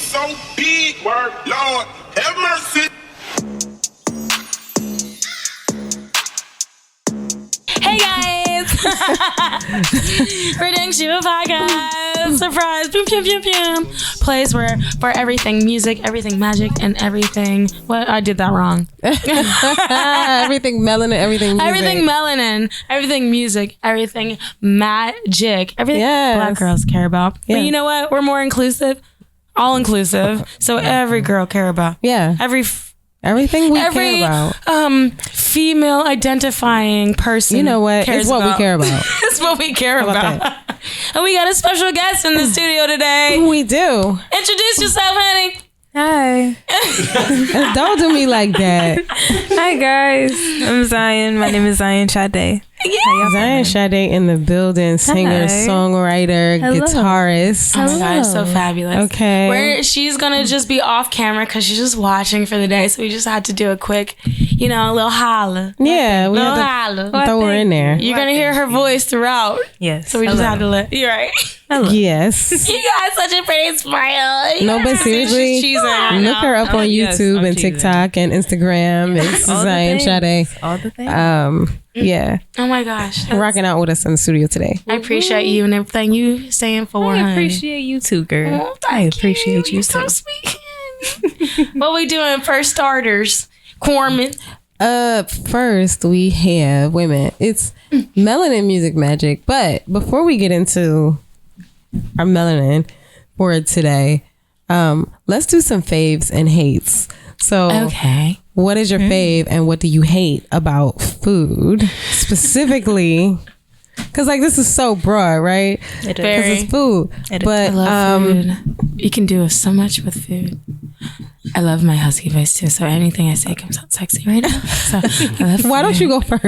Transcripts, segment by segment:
so big, word, Lord, have mercy. Hey guys! We're doing Shiva Podcast. Surprise! Boom, boom, boom, boom. Place where for everything music, everything magic, and everything. What? I did that wrong. Everything melanin, everything music. Everything melanin, everything music, everything magic, everything black girls care about. Yeah. But you know what? We're more inclusive, all inclusive. So every girl care about. Yeah. Everything we care about. Female identifying person. You know what? It's what we care about. It's what we care about. And we got a special guest in the studio today. We do. Introduce yourself, honey. Hi. Don't do me like that. Hi, guys. I'm Zion. My name is Zion Sade. Yeah. Zion Sade in the building, singer, songwriter, guitarist. Oh my God, so fabulous. Okay. Where she's gonna just be off camera because she's just watching for the day. So we just had to do a quick, a little holla. Yeah, we Little have to holla. throw her in there. You're gonna hear her voice throughout. Yes. So we just had to let. You're right. Yes. You got such a pretty smile. No, but seriously, She's cheesing. look her up on YouTube and cheesing. TikTok and Instagram. It's Zion Sade. All the things. Yeah, Oh my gosh. rocking out with us in the studio today. I appreciate you and everything you saying for I honey. appreciate you too, girl. Oh, I thank appreciate you You're too. so sweet. What we doing for starters? Carmen. First we have women. It's melanin music magic. But before we get into our melanin for today, let's do some faves and hates. So Okay. what is your fave and what do you hate about food specifically? Because this is so broad, right? It Because Very. it's food. It is. But I love food. You can do so much with food. I love my husky voice too, so anything I say comes out sexy right now. So I love why don't food. you go first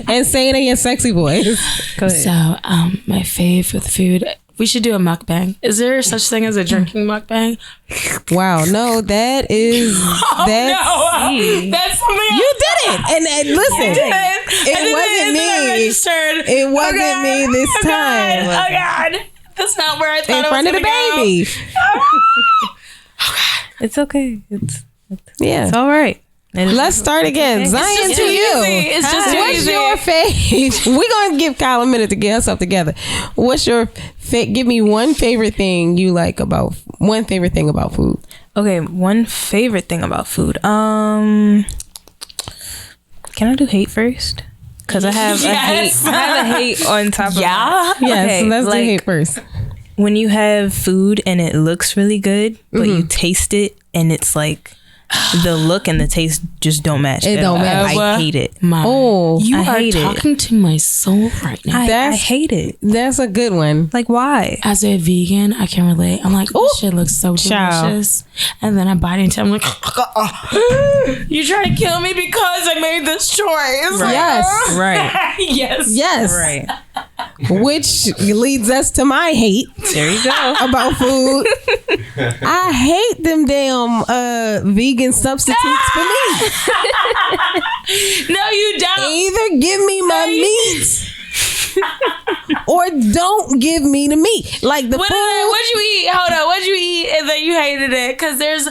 and say it in your sexy voice? Go ahead. So, my fave with food. We should do a mukbang. Is there such thing as a drinking mukbang? Wow, no, that is that's That's something you did it. And listen, it wasn't me. It wasn't me this time. Oh God, that's not where I thought In it front was of the gonna baby. It's okay. It's Yeah. all right. Let's start again. Zion, Just to too you. easy. It's just too What's easy. your fave? We're gonna give Kyle a minute to get herself together. What's your give me one favorite thing you like about food. Okay, one favorite thing about food. Can I do hate first? Because I have Yes. I have a hate on top of Yeah. Yes, Okay, so let's do like- hate first. when you have food and it looks really good, but you taste it and it's like the look and the taste just don't match. It at don't all. match. I hate it. Oh, You I are hate it. talking to my soul right now. I hate it. that's a good one. Like, why? As a vegan, I can relate. I'm like, this shit looks so Child. delicious. And then I bite into it. I'm like, you trying to kill me because I made this choice. Like, Yes. Right. yes. Yes. Right. Which leads us to my hate There you go. about food. I hate them damn vegan substitutes for me. No, you don't. Either give me my meat or don't give me the meat. Like the What'd you eat? Hold on. What'd you eat and then you hated it? Because there's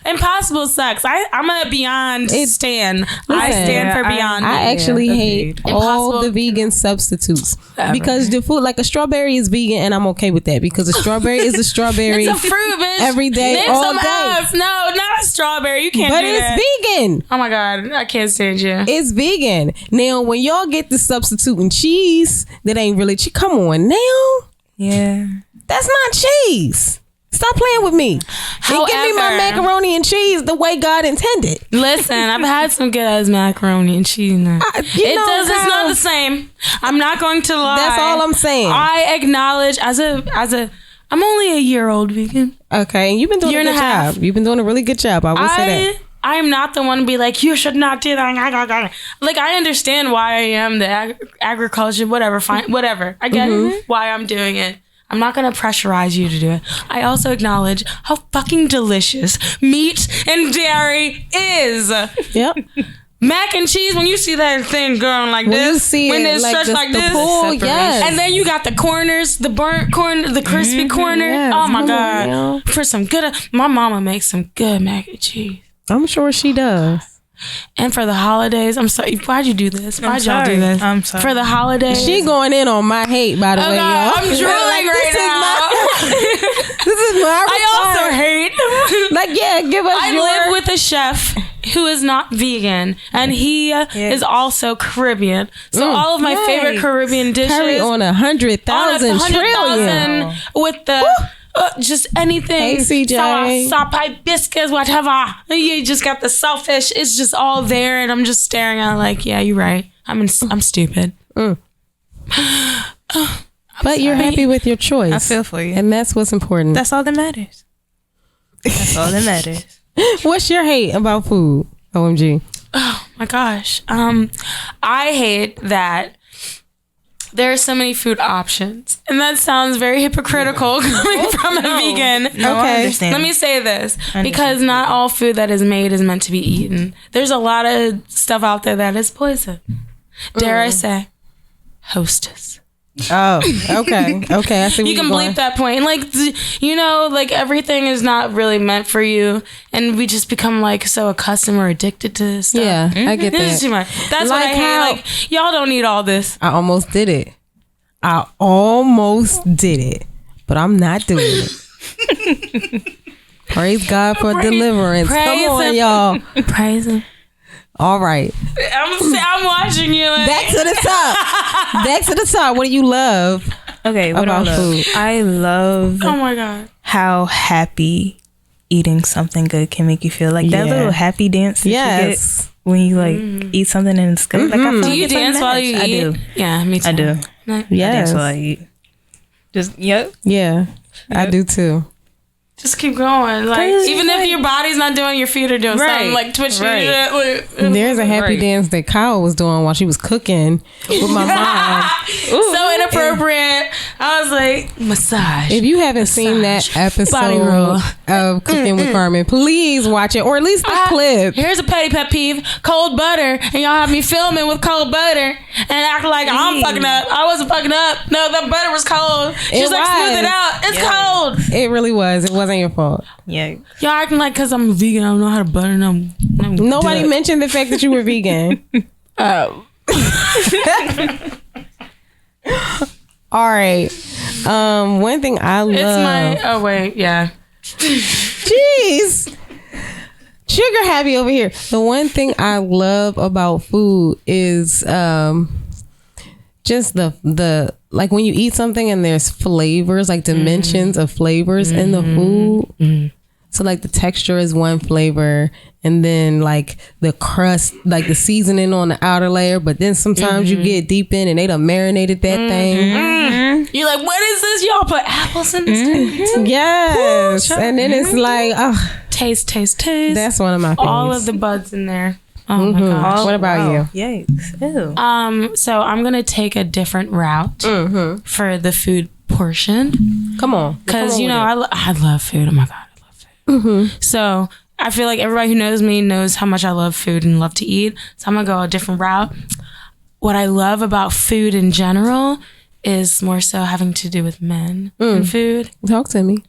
Impossible sucks. I'm a Beyond stan. I stand for Beyond. I actually hate all Impossible. the vegan substitutes because the food, like a strawberry is vegan and I'm okay with that because a strawberry is a strawberry. It's a fruit, bitch. Every day, Name all some day. else. No, not a strawberry. You can't But do it's that. vegan. Oh my God. I can't stand you. It's vegan. Now, when y'all get the substituting cheese that ain't really cheese, come on now. Yeah. That's not cheese. Stop playing with me. And give me my However- macaroni and cheese the way God intended. Listen, I've had some good ass macaroni and cheese now. It's not the same. I'm not going to lie. That's all I'm saying. I acknowledge I'm only a year old vegan. Okay, and you've been doing Year a and good a half. job. You've been doing a really good job. I will say that. I am not the one to be like, you should not do that. Like, I understand why I am the agriculture, whatever, fine, whatever. I get why I'm doing it. I'm not going to pressurize you to do it. I also acknowledge how fucking delicious meat and dairy is. Yep. mac and cheese, when you see that thing going like When this, you see when it it's like stretched this, like the this, pool, yes. and then you got the corners, the burnt corner, the crispy corner. yes. Oh my Come God. on, For some good, my mama makes some good mac and cheese. I'm sure she does. And for the holidays, I'm sorry. Why'd you do this? Why'd y'all do sorry. this? I'm sorry. For the holidays. She going in on my hate, by the Oh way, God, y'all. I'm drooling right now. This is my I also hate. like, yeah, give us I your... live with a chef who is not vegan, and he is also Caribbean. So all of my favorite Caribbean dishes Carry on 100,000 trillion. with the just anything. Hey, CJ. Sour biscuits, whatever. You just got the selfish. It's just all there, and I'm just staring at it like, yeah, you're right. I'm stupid. But you're happy with your choice. I feel for you. And that's what's important. That's all that matters. That's all that matters. What's your hate about food? OMG. Oh my gosh. I hate that there are so many food options, and that sounds very hypocritical coming from a vegan. No, I Okay. understand. Let me say this, because not all food that is made is meant to be eaten. There's a lot of stuff out there that is poison. Dare I say, Hostess. Oh, okay. Okay, I see where You can you're going. bleep that point. Like, like everything is not really meant for you, and we just become like so accustomed or addicted to this stuff. Yeah, I get This is too that. much. That's Like what I how- hate. Like, y'all don't need all this. I almost did it. But I'm not doing it. Praise God for deliverance. Come praise on, him. y'all. Praise him. All right. I'm watching you. Like, Back to the top. Back to the top. What do you love Okay, what about do I love? food? I love oh my God. how happy eating something good can make you feel. Like that Yeah. little happy dance that you Yes. get when you like eat something and it's good. Like I feel Do like you it's like dance while magic. you eat? I do. Yeah, me too. I do. No. I dance Yes. while I eat. Just yep. Yeah, I do too. Just keep going. Like, Cause even if your body's not doing, your feet are doing something. Like twitching. Right. There's a happy Right. dance that Kyle was doing while she was cooking with my mom. So inappropriate. I was like, massage. If you haven't seen that Body roll. episode of Cooking with Carmen, please watch it, or at least the clip. Here's a petty pet peeve: cold butter, and y'all have me filming with cold butter and act like I'm fucking up. I wasn't fucking up. No, the butter was cold. She's It like, smooth was. it out. It's Yeah. cold. It really was. It wasn't your fault. Yeah. Y'all acting like because I'm a vegan, I don't know how to butter. No, Nobody mentioned the fact that you were vegan. All right. One thing I love. It's my. Oh wait, yeah. Jeez. Sugar happy over here. The one thing I love about food is just the like when you eat something and there's flavors, like dimensions of flavors in the food. So like the texture is one flavor, and then like the crust, like the seasoning on the outer layer, but then sometimes you get deep in and they done marinated that thing. You're like, what is this? Y'all put apples in this thing? Yes. And then it's like, oh, Taste. that's one of my favorites. all of the buds in there. Oh my gosh. What about you? Yikes. Ew. So I'm gonna take a different route for the food portion Come on. because you know I love food. Oh my God, I love food. So I feel like everybody who knows me knows how much I love food and love to eat. So I'm gonna go a different route. What I love about food in general is more so having to do with men and food. Talk to me.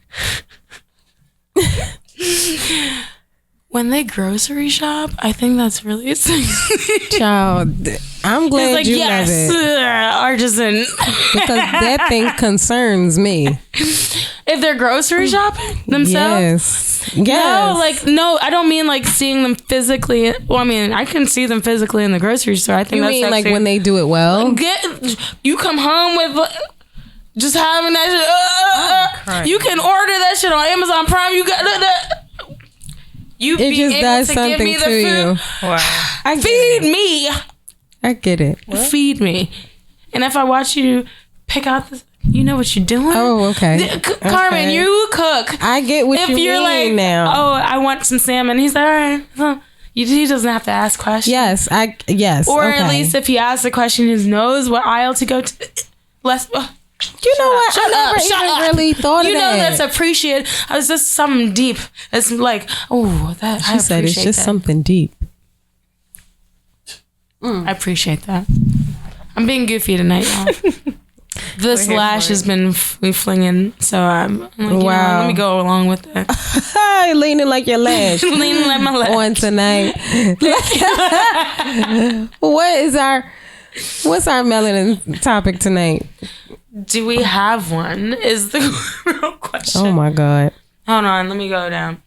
When they grocery shop, I think that's really sexy. Child, I'm glad It's like, you yes, love it artisan. because that thing concerns me. If they're grocery shopping themselves. Yes. No, I don't mean like seeing them physically. Well, I mean, I can see them physically in the grocery store. I think You that's mean sexy. like when they do it well? You come home with just having that shit. You can order that shit on Amazon Prime. You got that. You It be just able does to give something me the to food. you. Wow. I get Feed it. me. I get it. Feed me. And if I watch you pick out this, you know what you're doing. Oh, okay. Carmen, Okay. you cook. I get what If you you're mean like, now. oh, I want some salmon. He's like, all right. Huh. He doesn't have to ask questions. Yes, Or Or at least if he asks a question, he knows what aisle to go to. Less. you know what? Shut I up, never shut even up. really thought You of know that. that's appreciated. It's just something deep. It's like, oh, that She I said it's appreciate just that. something deep. I appreciate that. I'm being goofy tonight, y'all. This lash has been flinging, so I'm like, wow. Let me go along with it. Leaning like your lash. Leaning like my lash. On tonight. What's our melanin topic tonight? Do we have one? Is the real question. Oh my God. Hold on, let me go down.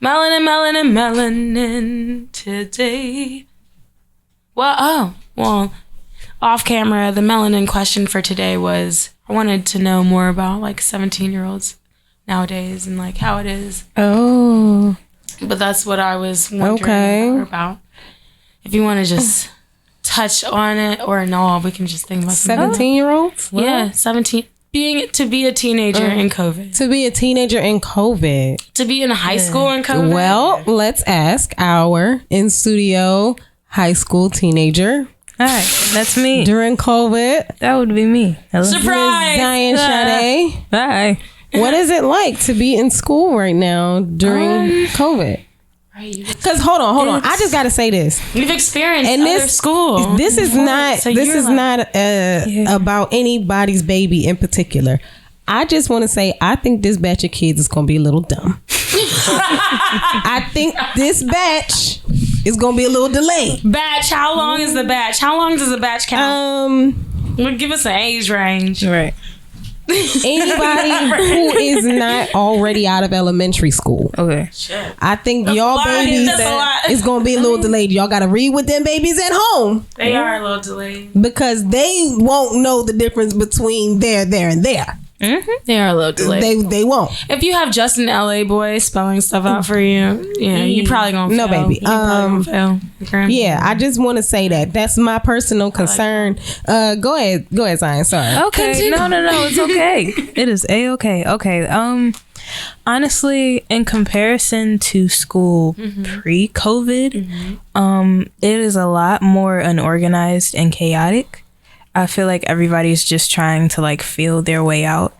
Melanin today. Well, off camera, the melanin question for today was, I wanted to know more about like 17-year-olds nowadays and like how it is. Oh. But that's what I was wondering more about. If you want to just touch on it or no, we can just think about 17-year-olds? Yeah, 17. To be a teenager in COVID. To be a teenager in COVID. To be in high school in COVID. Well, let's ask our in-studio high school teenager. Hi, that's me. During COVID. That would be me. Hello. Surprise! Diane Sade. Hi. What is it like to be in school right now during COVID? Because hold on. I just got to say this. You've experienced and other school. This is not. So this is not about anybody's baby in particular. I just want to say I think this batch of kids is going to be a little dumb. I think this batch is going to be a little delayed. Batch? How long is the batch? How long does the batch count? Give us an age range. Right. Anybody who is not already out of elementary school. Okay. I think y'all babies is going to be a little delayed. Y'all got to read with them babies at home. They are a little delayed. Because they won't know the difference between there, and there. Mm-hmm. They are a little delayed. They won't. If you have Justin LA Boy spelling stuff out for you, yeah, you probably gonna fail. No, baby. You probably gonna fail. Yeah, I just want to say that's my personal concern. Go ahead, Zion. Sorry. Okay. No, it's okay. It is a-okay. Okay. Honestly, in comparison to school pre-COVID, it is a lot more unorganized and chaotic. I feel like everybody's just trying to like feel their way out.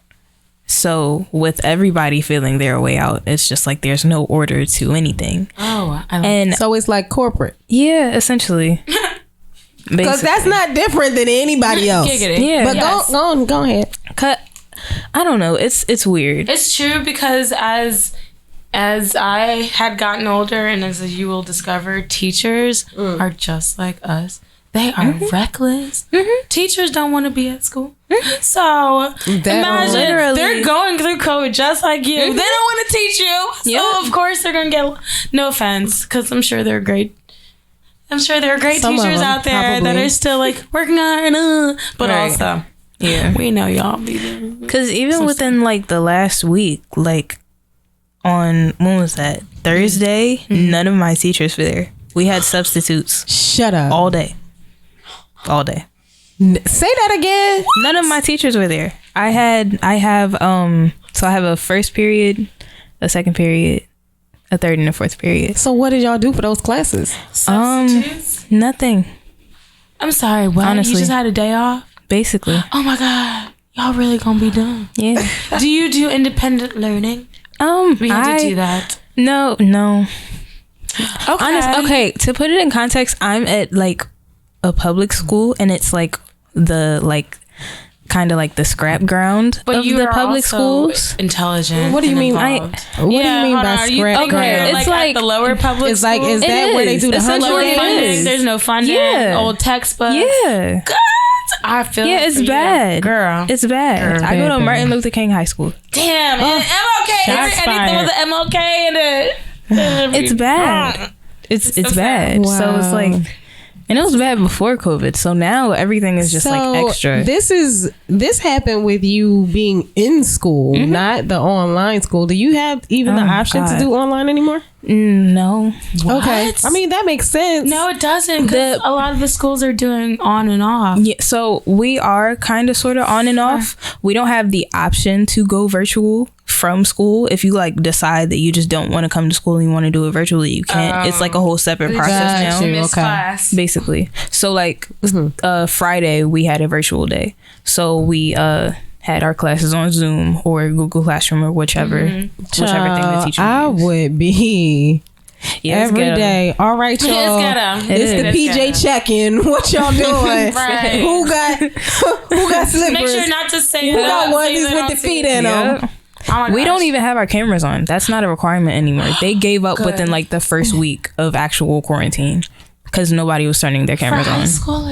So with everybody feeling their way out, it's just like there's no order to anything. Oh, so it's like corporate. Yeah, essentially. Because that's not different than anybody else. Yeah, but go ahead. I don't know. It's weird. It's true because as I had gotten older, and as you will discover, teachers are just like us. They are reckless. Teachers don't want to be at school. So imagine they're going through COVID just like you. They don't want to teach you. So of course they're going to get, no offense, because I'm sure they're great. I'm sure there are great teachers out there that are still like working on, but also, we know y'all be there. Because even within like the last week, like on, when was that? Thursday, none of my teachers were there. We had substitutes. Shut up. All day. Say that again. None of my teachers were there. I have a first period, a second period, a third and a fourth period. So what did y'all do for those classes? Substitutes? Nothing. I'm sorry, what? Honestly. You just had a day off? Basically. Oh my God. Y'all really gonna be done. Yeah. Do you do independent learning? We have to do that. No. Okay. Okay, to put it in context, I'm at like a public school, and it's like the kind of like the scrap ground of the public schools. Intelligent. What do you mean? Involved. What do you mean by scrap ground? It's like the lower public. It's like, is that where they do the lower funding? There's no funding. Yeah. Old textbooks. Yeah. God, I feel. Yeah, it's bad, girl. It's bad. I go to Martin Luther King High School. Damn. And MLK. Is there anything with the MLK in it? It's bad. It's bad. Wow. So it's like. And it was bad before COVID, so now everything is just like extra. This happened with you being in school, not the online school. Do you have even the option to do online anymore? No. What? Okay. I mean, that makes sense. No, it doesn't. Because a lot of the schools are doing on and off. Yeah, so we are kind of sort of on and off. We don't have the option to go virtual from school. If you like decide that you just don't want to come to school and you want to do it virtually, you can't. It's like a whole separate process now. Class. Basically. So like Friday we had a virtual day. So we had our classes on Zoom or Google Classroom or whichever thing the teacher I used. would be Yeah, it's every ghetto. day. All right, y'all. ghetto. It's the It is. PJ check-in. What y'all doing? Right. Who got slippers? Make sure not to say Who it got up, so onesies you with don't the see feet it. in them? Yeah. Oh my We gosh. don't even have our cameras on. That's not a requirement anymore. They gave up Good. within like the first week of actual quarantine because nobody was turning their cameras high on. school.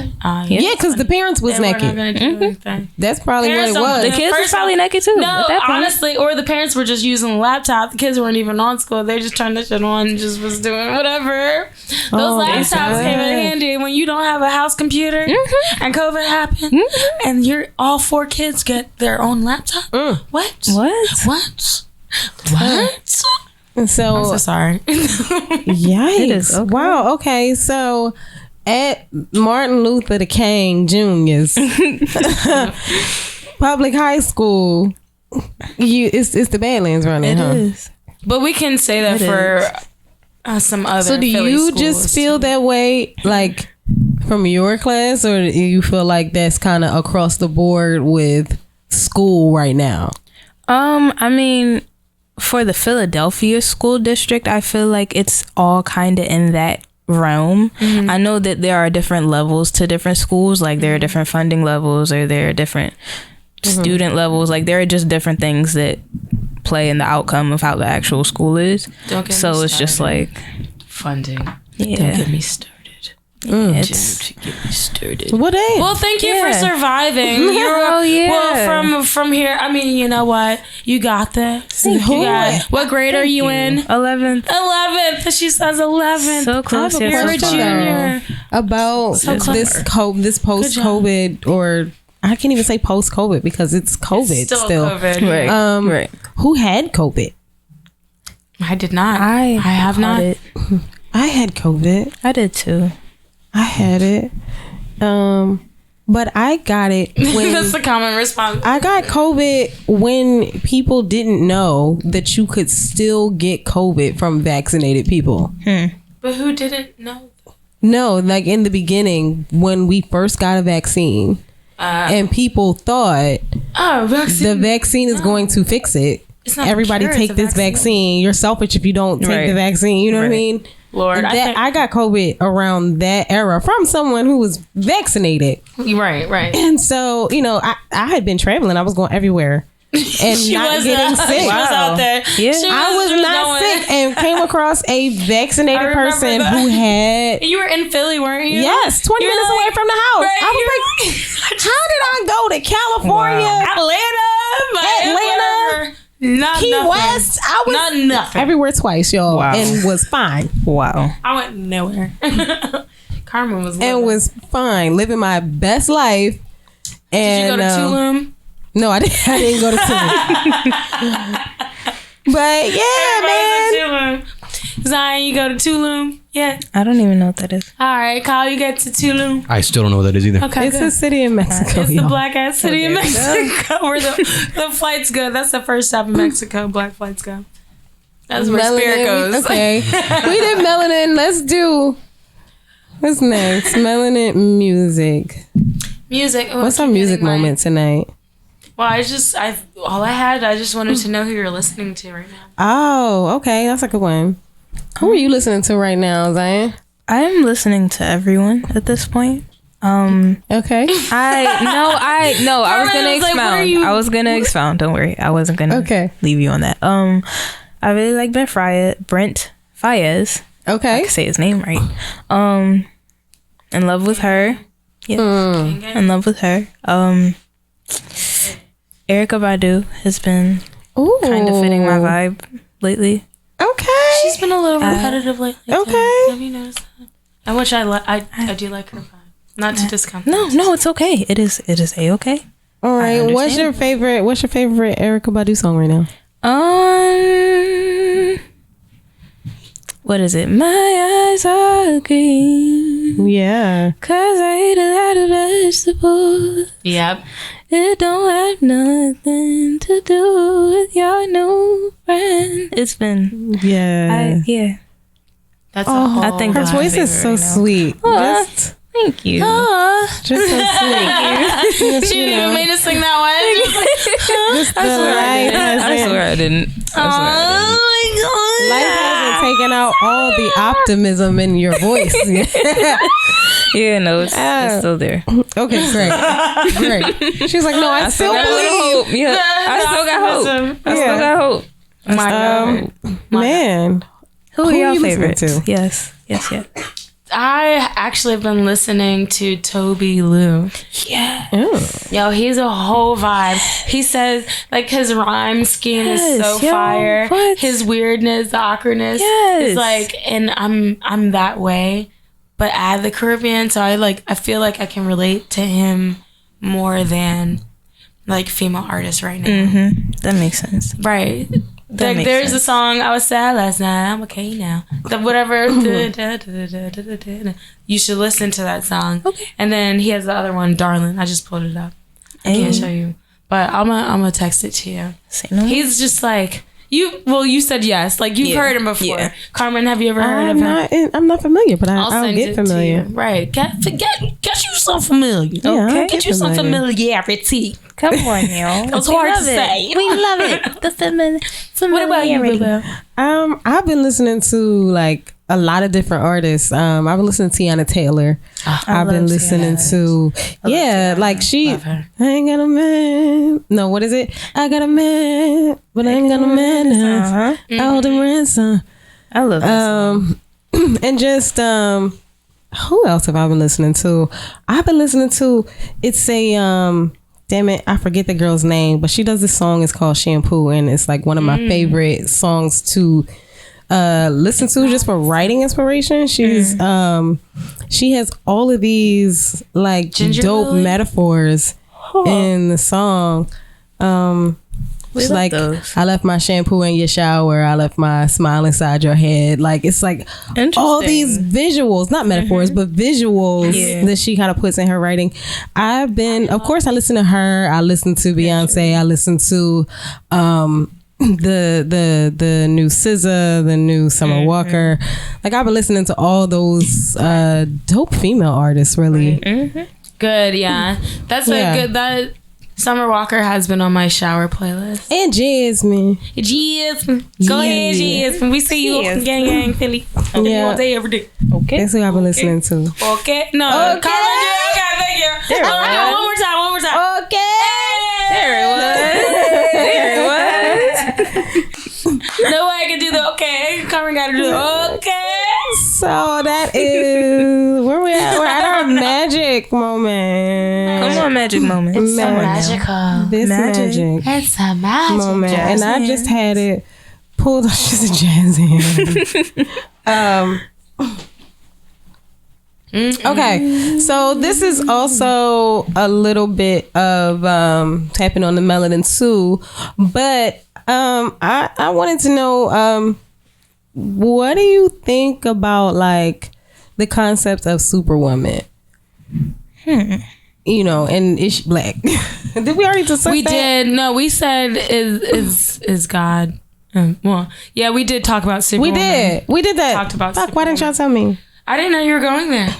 Yeah, because the parents was They weren't naked. gonna do anything. That's probably Parents what it was. don't- The kids were First probably off- naked too. No, at that point. honestly, or the parents were just using the laptop. The kids weren't even on school. They just turned the shit on and just was doing whatever. Those laptops God. came in handy when you don't have a house computer and COVID happened and you're all 4 kids get their own laptop. What? What? What? And so, I'm so sorry. yikes. It is, okay. Wow. Okay. So at Martin Luther King Jr.'s public high school, it's the Badlands running, It huh? is. But we can say that It for some other. So do Philly you schools, just feel too. that way, like from your class, or do you feel like that's kind of across the board with school right now? I mean, for the Philadelphia school district, I feel like it's all kind of in that realm. I know that there are different levels to different schools. Like there are different funding levels, or there are different student levels. Like there are just different things that play in the outcome of how the actual school is. Don't get So me it's just started. like, funding. Don't yeah, get me started. it's Don't get me started. What ain't? Well, thank you for Yeah. surviving. Oh, yeah. Well, from here, I mean, you know what? You got this. You got, what grade are you in? 11th. 11th. She says 11th. So close. I have a You're You're a question, junior. About So clever. this post-COVID, or I can't even say post-COVID because it's COVID still. COVID. Right. Right. Who had COVID? I did not. I have caught not. it. I had COVID. I did too. I had it. But I got it when That's the common response. I got COVID when people didn't know that you could still get COVID from vaccinated people. But who didn't know? No, like in the beginning when we first got a vaccine, and people thought Oh, vaccine. the vaccine is going to fix it. It's not the Everybody cure, take it's a this vaccine. You're selfish if you don't take Right. the vaccine. You know what I Right. mean? Lord, I got COVID around that era from someone who was vaccinated. right. And so, you know, I had been traveling. I was going everywhere and She not was getting sick. She was out there. Yeah. She I was not going. sick and came across a I vaccinated remember person that. who had, You were in Philly, weren't you? yes, 20 You're minutes like- away from the house. Right, I was like, how did I go to California, Atlanta, Not Key nothing. West? I was Not nothing. everywhere twice, y'all, Wow. and was fine. Wow. I went nowhere. Carmen was. And living. was fine, living my best life. Did you And go to Tulum? no, I didn't go to Tulum. But yeah, man. Everybody's in Tulum. Zion, you go to Tulum? Yeah. I don't even know what that is. All right, Kyle, you get to Tulum. I still don't know what that is either. Okay, It's good. a city in Mexico. It's the y'all. black ass city in Mexico where the flights go. That's the first stop in Mexico. Black flights go. That's where spirit goes. Okay. We did melanin. Let's do. What's next? Melanin music. Music. Oh, What's I our keep music getting my- moment tonight? Well, I just wanted to know who you're listening to right now. Oh, okay. That's a good one. Who are you listening to right now, Zion? I'm listening to everyone at this point. Okay. I was gonna was like, what are expound. you- I was gonna expound. Don't worry. I wasn't gonna Okay. leave you on that. I really like Brent Fayez. I Okay. can say his name right. In love with her. Yeah. In love with her. Erykah Badu has been Ooh. kind of fitting my vibe lately. Okay. She's been a little repetitive lately. too. okay. Have you noticed that? I wish I do like her vibe. Not to discount. No, it's okay. It is a-okay. All right. What's understand. your favorite Erykah Badu song right now? What is it? My eyes are green Yeah. 'cause I eat a lot of vegetables. Yep. It don't have nothing to do with your new friend. It's been, Yeah. yeah. That's a whole. I think Her that's my voice is so favorite right now. sweet. Aw. Just Thank you. so sweet. She didn't even mean to sing that one. Just the light I hasn't- swear I didn't. Oh my god. Life hasn't taking out all the optimism in your voice. Yeah, no, it's still there. Okay, great. She's like, no, I still believe. Hope. Yeah, I still got hope. I still got hope. My God. Man, Who are your you listening favorites? to? Yes. I actually have been listening to Toby Lou. Yeah. Yo, he's a whole vibe. He says, like, his rhyme scheme is so yo, fire. what? His weirdness, the awkwardness Yes. is like, and I'm that way, but at the Caribbean, so I feel like I can relate to him more than like female artists right now. Mm-hmm. That makes sense. Right. Like, makes there's sense. a song, I was sad last night, I'm okay now. Whatever. You should listen to that song. Okay. And then he has the other one, Darling. I just pulled it up. I can't show you. But I'm gonna text it to you. Say no more. He's just like, you said yes. Like, you've heard him before. Yeah. Carmen, have you ever heard of him? I'm not familiar, but I'll send get it familiar. to you. Right. Get you some familiar. Yeah, I'll Get get you some familiar. familiarity. Come on, y'all. It's hard to say. We love it. The familiarity. What about you, Boo? I've been listening to like a lot of different artists. I've been listening to Tiana Taylor. I've been listening to like she. Love her. I ain't got a man. No, what is it? I got a man, but I ain't got a man. I hold him ransom. I love that song. And just who else have I been listening to? I've been listening to damn it, I forget the girl's name, but she does this song. It's called Shampoo, and it's like one of my favorite songs to listen to just for writing inspiration. She's she has all of these like Ginger dope Lily? metaphors in the song. It's love like, those. I left my shampoo in your shower. I left my smile inside your head. Like, it's like all these visuals, not metaphors, but visuals that she kind of puts in her writing. Of course, I listen to her. I listen to Beyonce. I listen to the new SZA, the new Summer Walker. Like, I've been listening to all those dope female artists, really. Good, yeah. That's good. That Summer Walker has been on my shower playlist. And Jasmine. Jasmine. Go ahead, Jasmine. We see you. Gang, Philly. Yeah. All day, every day. Okay. That's what I've been listening to. Okay. No. Okay. Carmen, okay, thank you. There it was. One more time. Okay. There it was. No way I can do the okay. Carmen got to do the okay. So that is where we at. We're at our magic moment. Come on, magic moment. It's so magical. This Magic. magic It's a magic moment, jazz and I hands. just had it pulled off. Just a jazz hand. Okay, so this is also a little bit of tapping on the melanin too, but I wanted to know what do you think about like the concept of superwoman? You know, and is she black? Did we already discuss We that? did. No, we said is God. Well, yeah, we did talk about We Superwoman. did that. Talked about Fuck, why didn't y'all tell me? I didn't know you were going there.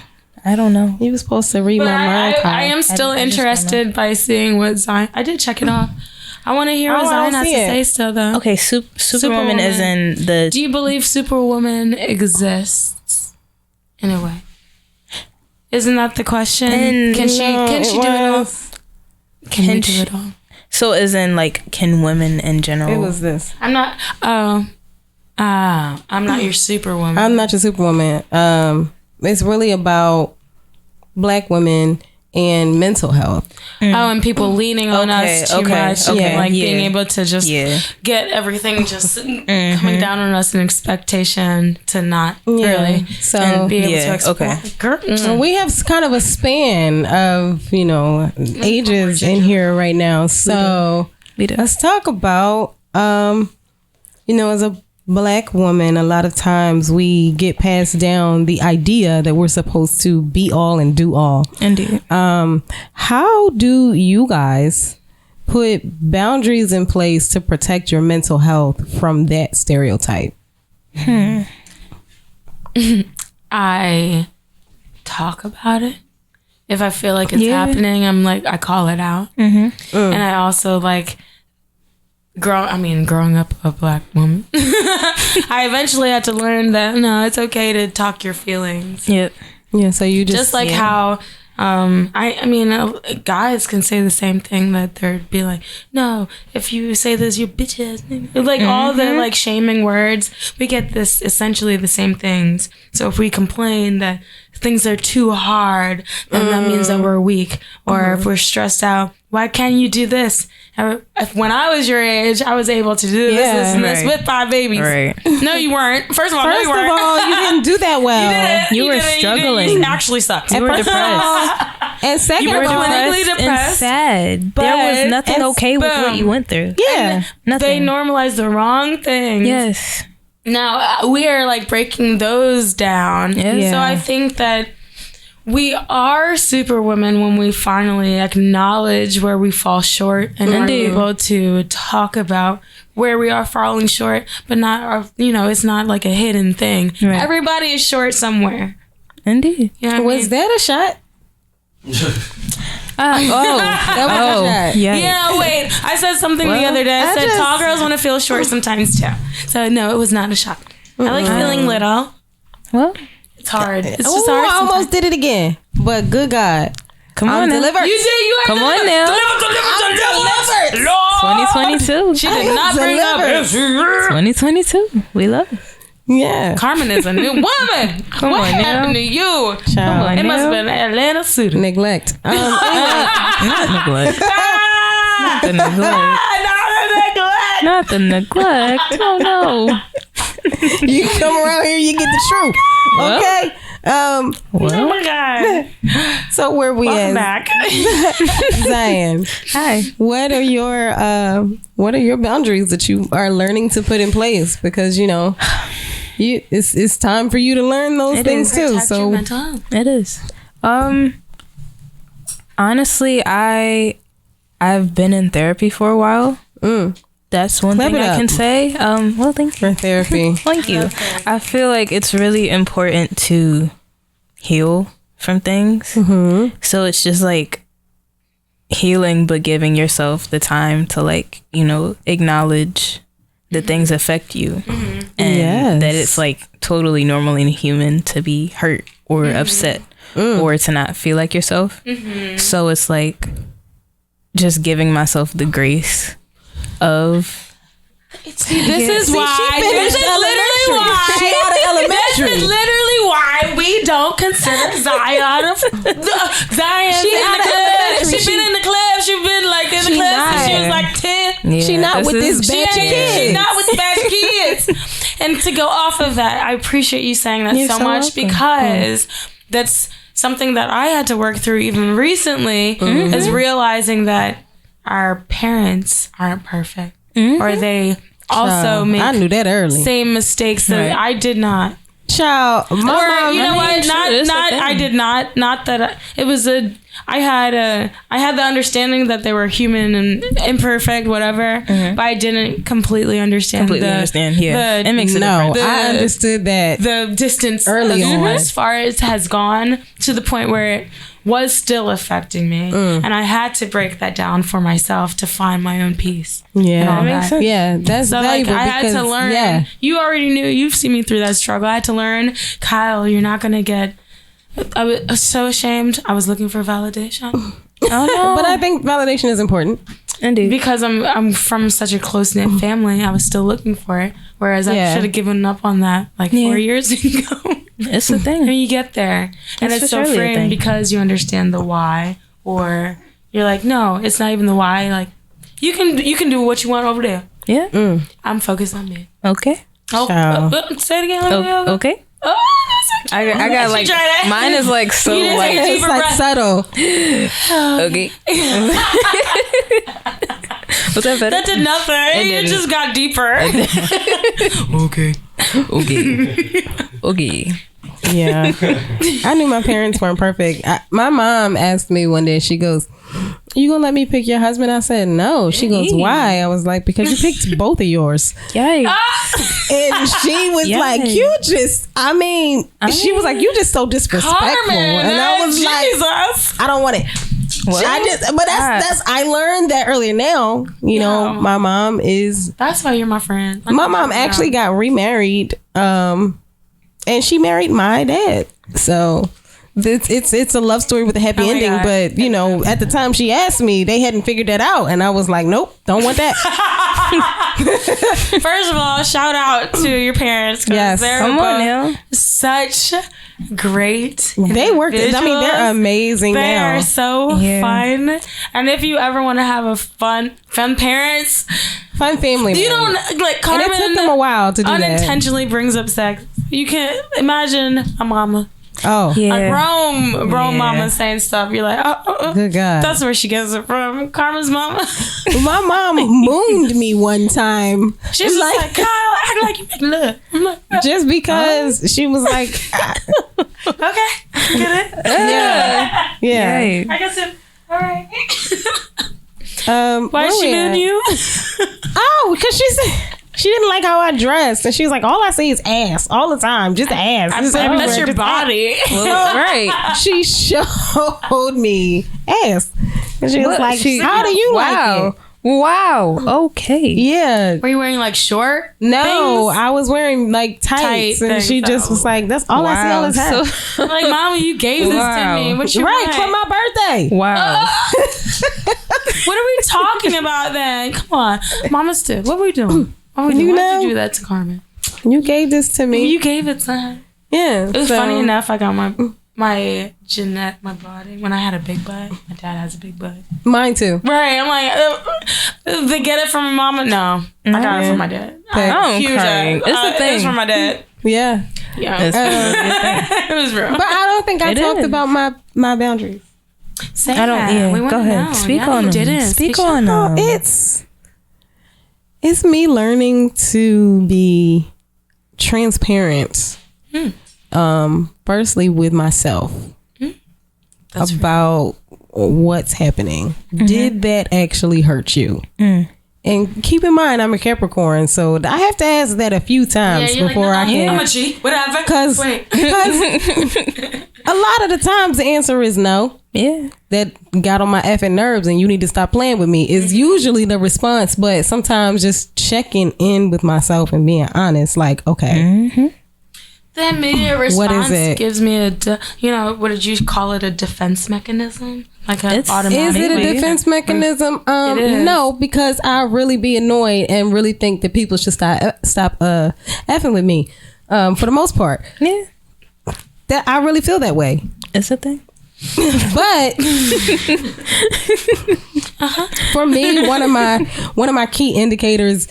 I don't know. You were supposed to read But my mind. I am still I just interested by seeing what Zion. I did check it off. I want to hear what Oh, I Zion don't has to see it. say still, though. Okay, Superwoman is in the. Do you believe Superwoman exists in a way? Isn't that the question? And Can she do it all? Can we Can do she- it all? So is in like, can women in general? It was this. I'm not. I'm not your Superwoman. I'm not your superwoman. It's really about black women and mental health. and people leaning on us too much. okay, Like yeah. being able to just get everything just coming down on us, an expectation to not really So and be able to yeah, explore. okay. well, we have kind of a span of, you know, ages in here right now. So We do. let's talk about, you know, as a black woman, a lot of times we get passed down the idea that we're supposed to be all and do all. Indeed. How do you guys put boundaries in place to protect your mental health from that stereotype? I talk about it. If I feel like it's happening, I'm like, I call it out. And I also like growing up a black woman, I eventually had to learn that no, it's okay to talk your feelings. Yep. Yeah, so you just Like how guys can say the same thing, that they'd be like, no, if you say this, you bitch ass nigga. Like all the like shaming words, we get this essentially the same things. So if we complain that things are too hard, then that means that we're weak. Or if we're stressed out, why can't you do this? When I was your age, I was able to do this and this with 5 babies. Right. No, you weren't. First of all, First of all, you didn't do that well. You were struggling. You actually sucked. You were depressed. And second You were of all, clinically and depressed, sad. There was nothing okay with what you went through. yeah. Nothing. They normalized the wrong things. Yes. Now we are like breaking those down. Yeah. So I think that we are superwomen when we finally acknowledge where we fall short and are able to talk about where we are falling short, but not, it's not like a hidden thing. Right. Everybody is short somewhere. Indeed. You know what I Was mean? that a shot? That was a shot. Yeah. Yeah, wait. I said something the other day. I said tall girls want to feel short sometimes too. So no, it was not a shot. I like feeling little. Well, It's hard. It's just Oh, hard. I sometimes. almost did it again. But good God. come on now. Delivered. You did. You Come on now. Delivered. Lord. 2022. She did not bring up. 2022. We love it. Yeah. Carmen is a new woman. Come what on happened now. to you? Child. on It must have now. been Atlanta City. Neglect. Not neglect. Ah! Not the neglect. Not Not the neglect. Oh no. You come around here, you get the truth. Well. Okay. Oh my God. So where we Welcome at? back. Zion. Hi. What are your boundaries that you are learning to put in place? Because it's time for you to learn those things too. Protect your So mental health. It is. Honestly, I've been in therapy for a while. That's one Clap thing it I up. can say. Well, thank you. for therapy. Thank you. I feel like it's really important to heal from things. So it's just like healing, but giving yourself the time to acknowledge that things affect you and Yes. that it's like totally normal and human to be hurt or upset or to not feel like yourself. So it's like just giving myself the grace of This is why. This is literally why. She out of elementary. This is literally why we don't consider Zion. Zion. She in out the of club. elementary. She been in the club. She been like in the She club since she not. was like 10. Yeah, She not with this She batch of ain't- kids. She's not with the batch of kids. And to go off of that, I appreciate you saying that You're so so much welcome. because that's something that I had to work through even recently is realizing that our parents aren't perfect or they also make I knew that early. same mistakes that Right. I did not. Child, my Or mom, you know what? it's a thing. I did not. Not that it was I had the understanding that they were human and imperfect, whatever. But I didn't completely understand. Yeah, it makes it no, different. I understood that. the distance Early on. as far as has gone to the point where it was still affecting me, and I had to break that down for myself to find my own peace. Yeah, all that. sense. Yeah, that's So like valuable. I had to because, learn. Yeah, You already knew. You've seen me through that struggle. I had to learn, Kyle. You're not gonna get. I was so ashamed. I was looking for validation. Oh no. but I think validation is important. Indeed. Because I'm from such a close knit family. I was still looking for it. Whereas I Yeah. should have given up on that like 4 years ago. It's a And thing. you get there, and It's it's so surely a freeing thing. because you understand the why, or you're like, no, it's not even the why. Like you can do what you want over there. Yeah. I'm focused on me. Okay. Oh, Child. say it again. Oh, okay. Oh, that's so I cute. got She like tried that. mine is like so You didn't like take a It's deeper like breath. subtle. okay. Was that better? That did nothing. It didn't. just got deeper. Okay. Okay. Yeah, I knew my parents weren't perfect. My mom asked me one day. She goes, "You gonna let me pick your husband?" I said, "No." She goes, "Why?" I was like, "Because you picked both of yours." Yikes. And she was Yes. like, "You just," she was like, "You just so disrespectful." Carmen, and I was like, Jesus. "I don't want it." I learned that earlier now. You know, my mom is. That's why you're my friend. My mom actually got remarried, and she married my dad. So it's a love story with a happy ending. God. But you know, at the time she asked me, they hadn't figured that out, and I was like, nope, don't want that. First of all, shout out to your parents. Yes, they're come on now. Such great. They worked. I mean, they're amazing. They now. are so fun. And if you ever want to have a fun parents, fun family, you don't like Carmen. And it took them a while to do that. Unintentionally brings up sex. You can't imagine a mama. Oh, yeah. A grown mama saying stuff. You're like, good God. That's where she gets it from. Karma's mama. My mom mooned me one time. She's like, Kyle, act like you make love. I'm like, just because she was like, okay, get it? Yeah. I guess it. All right. Why is she doing you? Because she didn't like how I dressed, and she was like, "All I see is ass all the time, just ass." That's your body, right? She showed me ass, and she was like, "How do you like it?" Wow. Okay. Yeah. Were you wearing like short? No, things? I was wearing like tights, and she just was like, "That's all I see all the time." So, like, Mama, you gave this to me. What you right for my birthday? Wow. What are we talking about then? Come on, Mama, still. What were we doing? Why did you do that to Carmen? You gave this to me. You gave it to her. Yeah. It was funny enough. I got my Jeanette, my body. When I had a big butt, my dad has a big butt. Mine too. Right. I'm like, they get it from my mama? No. I got it from my dad. It's the thing. It's from my dad. Yeah. Yeah. It was real. But I don't think I talked about my boundaries. Say I don't. Yeah. We go ahead. Speak on them. Speak on them. It's me learning to be transparent. Firstly with myself about what's happening. Did that actually hurt you? And keep in mind, I'm a Capricorn, so I have to ask that a few times before I can. I'm a G. Whatever. Because a lot of the times the answer is no. Yeah. That got on my effing nerves and you need to stop playing with me is usually the response. But sometimes just checking in with myself and being honest, like, okay. The immediate response what is it? Gives me what did you call it? A defense mechanism? Like an automatic. Is it a defense mechanism? No, because I really be annoyed and really think that people should stop effing with me. For the most part. Yeah. That I really feel that way. It's a thing. But for me, one of my key indicators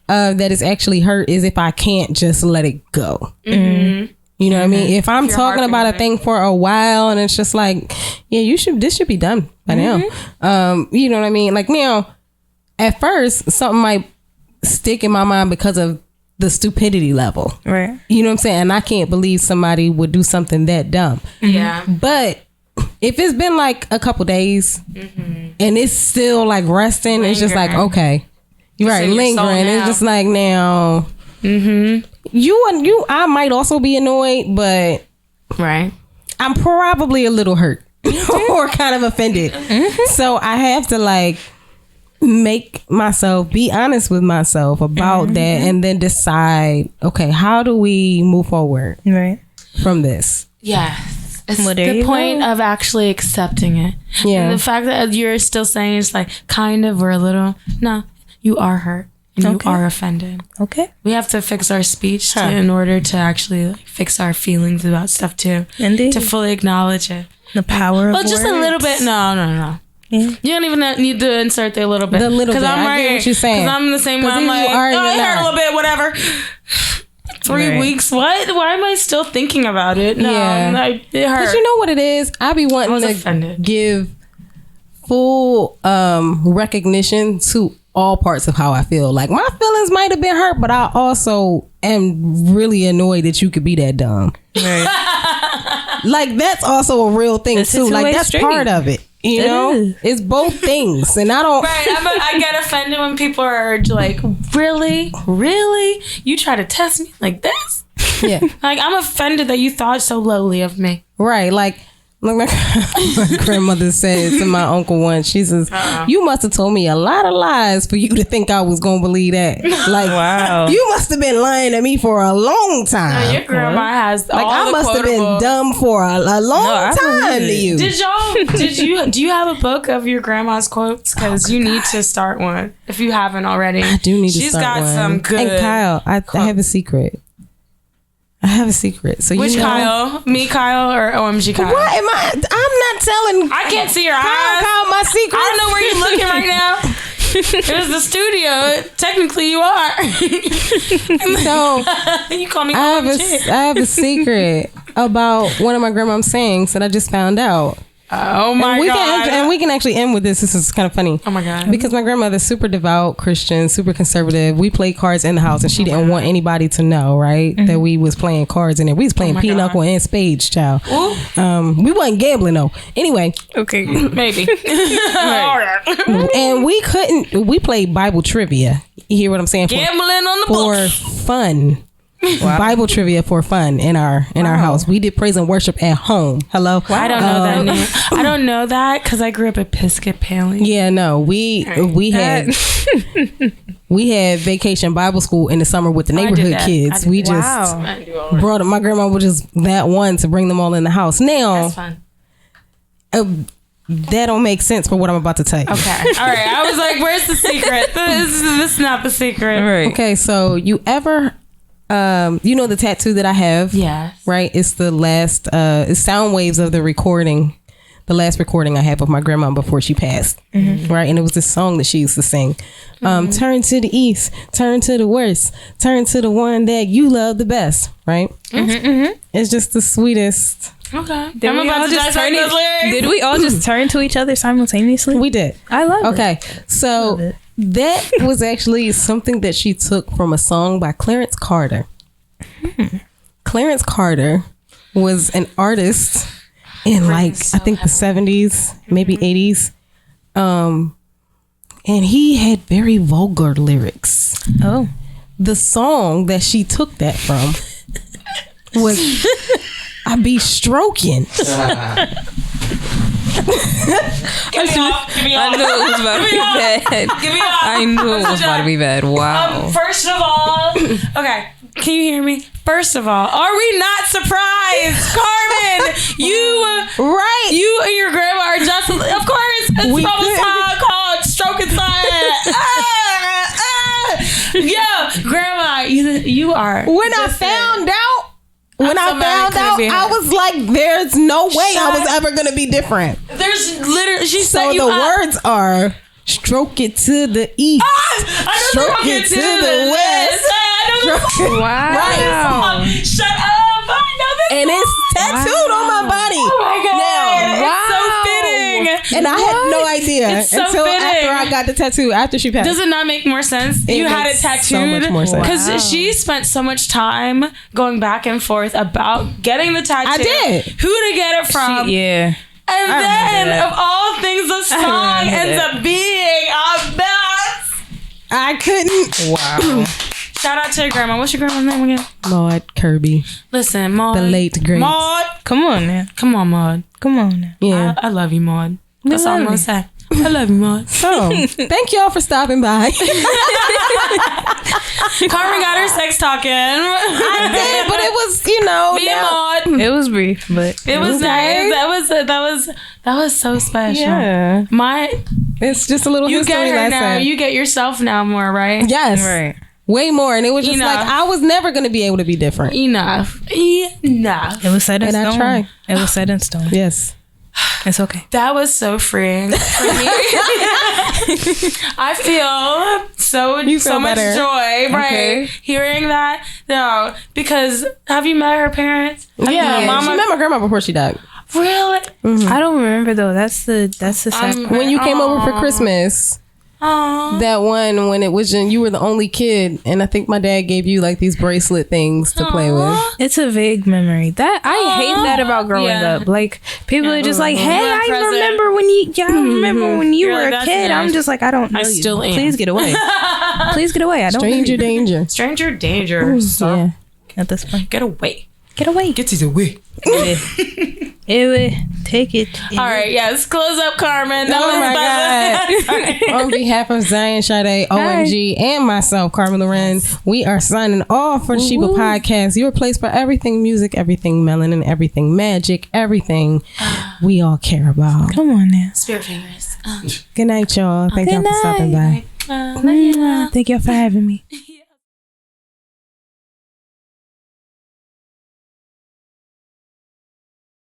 that is actually hurt is if I can't just let it go. You know what I mean? If I'm talking about a thing for a while and it's just like, yeah, this should be done by now. You know what I mean? Like now, at first, something might stick in my mind because of the stupidity level. Right. You know what I'm saying? And I can't believe somebody would do something that dumb. Yeah. But if it's been like a couple days and it's still like resting, lingering. It's just like, okay. You're right, lingering. It's just like now. I might also be annoyed, but right. I'm probably a little hurt or kind of offended. So I have to like be honest with myself about that and then decide, okay, how do we move forward from this? Yes. It's the point of actually accepting it. Yeah. And the fact that you're still saying it's like kind of or a little. No, you are hurt and you are offended. Okay. We have to fix our speech in order to actually fix our feelings about stuff too. Indeed. To fully acknowledge it. The power of words. Just a little bit. No. Yeah. You don't even need to insert the little bit. The little bit. I get what you're saying. Because I'm the same way. I'm like, it hurt a little bit, whatever. 3 weeks. What? Why am I still thinking about it? No, it hurt. Because you know what it is? I be wanting to give full recognition to all parts of how I feel. Like my feelings might have been hurt, but I also am really annoyed that you could be that dumb. Right. Like that's also a real thing too. Like that's part of it. You know, it's both things, and I don't. Right, I get offended when people are like, "Really, you try to test me like this?" Yeah, like I'm offended that you thought so lowly of me. Right, like Like my grandmother said to my uncle once, she says, "You must have told me a lot of lies for you to think I was gonna believe that. Like, Wow. you must have been lying to me for a long time. Your grandma has Like, all I the must have been quotables. dumb for a long time to you." Do you have a book of your grandma's quotes? Because you need to start one if you haven't already. I do need to She's start got one. some good. And Kyle, I have a secret. I have a secret. So Which you know, Kyle? Me, Kyle, or OMG Kyle? What am I? I'm not telling. I can't see your eyes. Kyle my secret. I don't know where you're looking right now. It was the studio. Technically, you are. So You call me I OMG. have a secret about one of my grandma's sayings that I just found out. Oh my God. We can actually end with this. This is kind of funny. Oh my God. Because my grandmother's super devout Christian, super conservative. We played cards in the house, and she didn't want anybody to know, right, that we was playing cards in there. We was playing my pinochle God. and spades, child. Ooh. We wasn't gambling though. Anyway, Okay. Maybe. All right. and we couldn't. We played Bible trivia. You hear what I'm saying? Gambling on the For books. fun. Bible trivia for fun in our house. We did praise and worship at home. Hello. I don't know that name. I don't know that because I grew up Episcopalian. Yeah, no, we had we had vacation Bible school in the summer with the I did neighborhood that. kids. I did We that. just Wow. I do all that. brought my grandma was just that one to bring them all in the house. Now That's fun. that don't make sense for what I'm about to tell you. Okay. All right. I was like, where's the secret? This is not the secret. Right. Okay, so you ever you know the tattoo that I have? Yes. Right? It's the last it's sound waves of the recording. The last recording I have of my grandma before she passed. Right? And it was this song that she used to sing. Turn to the east, turn to the west, turn to the one that you love the best. Right? It's just the sweetest. Okay. Did I'm we about all to just dissect turn those lyrics. Did we all just turn to each other simultaneously? We did. I love it. Okay. So Love it. that was actually something that she took from a song by Clarence Carter. Clarence Carter was an artist in I think the 70s, maybe 80s. And he had very vulgar lyrics. Oh. The song that she took that from was I Be Strokin. Give me off. Give me I off. knew it was about to be bad. Give me off. I knew it was about to be bad. Wow. First of all, okay, can you hear me? First of all, are we not surprised, Carmen? Right. You and your grandma are just, of course, it's We from a could. song called "Stroking Silent." Yo, grandma, you are. When I listen, found out, somebody could be I her. was like, there's no way I Shut was ever going to be different. there's literally, she So set the you up. words are stroke it to the east. I know Stroke it to the west. I know the Stroke it- Wow. song. Shut up. I know this And it's tattooed on my body. Oh my God. Now, It's so fitting. and I had no idea It's so until fitting. after I got the tattoo, after she passed. Does it not make more sense? It You had it makes so tattooed much more sense. because Wow. she spent so much time going back and forth about getting the tattoo. I did. Who to get it from? Yeah. And I then, remember that. of all things, the song remember ends that. up being a mess. I couldn't. Wow. Shout out to your grandma. What's your grandma's name again? Maud Kirby, Listen, Maud. the late great. Maud. Come on now. Come on, Maud. Come on now. Yeah. I love you, Maud. That's all I'm love gonna you. say. I love you, Maud. So, thank y'all for stopping by. Carmen got her sex talking. I did, but it was, you know, Me and now- Maud. It was brief, but It was Okay. nice. That was so special. Yeah. My It's just a little you history get her lesson. now. You get yourself now more, right? Yes. right. Way more. And it was just Enough. like, I was never going to be able to be different. Enough. It was set in And I stone. tried. It was set in stone. Yes. It's okay. That was so freeing for me. I feel so feel much better. joy, right? Okay. Hearing that. No, because have you met her parents? Have you met Yeah. Mama? She met my grandma before she died. Really? I don't remember though. That's the sad part. When you came over for Christmas, Aw. that one when it was you were the only kid, and I think my dad gave you like these bracelet things to play with. It's a vague memory. That I hate that about growing Yeah. up. Like people are just like, "Hey, You're I present. remember when you. Yeah, I remember when you You're were like, a "That's kid." I'm nice." just like, I don't know. I you. still am. Please get away. Please get away. I don't. Stranger danger. Stranger danger. Yeah. At this point, Get away. get away. Get his away. It would take it. All right, yes. Close up, Carmen. Oh my God. On behalf of Zion, Sade, OMG, and myself, Carmen Loren, we are signing off for Sheba Podcast, your place for everything music, everything melanin, everything magic, everything we all care about. Come on now. Spirit fingers. Good night, y'all. Thank y'all for stopping by. Love you. Thank y'all for having me.